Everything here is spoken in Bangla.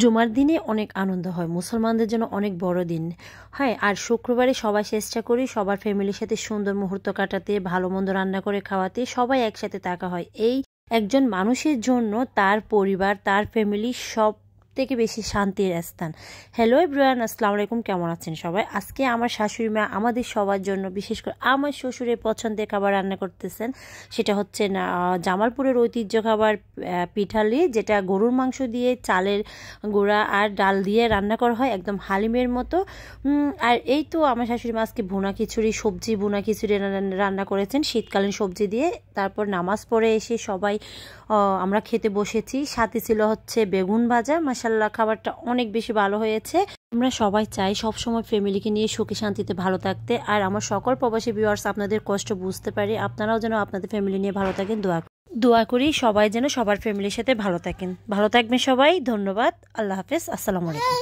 জুমার দিনে অনেক আনন্দ হয়, মুসলমানদের জন্য অনেক বড় দিন হয়। আর শুক্রবারে সবাই চেষ্টা করি সবার ফ্যামিলির সাথে সুন্দর মুহূর্ত কাটাতে, ভালো মন্দ রান্না করে খাওয়াতে, সবাই একসাথে থাকা হয়। এই একজন মানুষের জন্য তার পরিবার, তার ফ্যামিলি সব থেকে বেশি শান্তির স্থান। হ্যালো এভরিওয়ান, আসসালামু আলাইকুম। কেমন আছেন সবাই? আজকে আমার শাশুড়ি মা আমাদের সবার জন্য, বিশেষ করে আমার শ্বশুরের পছন্দের খাবার রান্না করতেছেন। সেটা হচ্ছে না জামালপুরের ঐতিহ্য খাবার পিঠালি, যেটা গরুর মাংস দিয়ে, চালের গুঁড়া আর ডাল দিয়ে রান্না করা হয়, একদম হালিমের মতো। আর এই তো আমার শাশুড়ি মা আজকে ভুনা খিচুড়ি, সবজি ভুনা খিচুড়ি রান্না করেছেন শীতকালীন সবজি দিয়ে। তারপর নামাজ পড়ে এসে সবাই আমরা খেতে বসেছি। সাথে ছিল হচ্ছে বেগুন ভাজা। মাশাআল্লাহ, খাবারটা অনেক বেশি ভালো হয়েছে। আমরা সবাই চাই সবসময় ফ্যামিলিকে নিয়ে সুখে শান্তিতে ভালো থাকতে। আর আমার সকল প্রবাসী ভিউয়ার্স আপনাদের কষ্ট বুঝতে পারি, আপনারাও যেন আপনাদের ফ্যামিলি নিয়ে ভালো থাকেন। দোয়া করি সবাই যেন সবার ফ্যামিলির সাথে ভালো থাকেন। ভালো থাকবেন সবাই। ধন্যবাদ। আল্লাহ হাফেজ। আসসালামু আলাইকুম।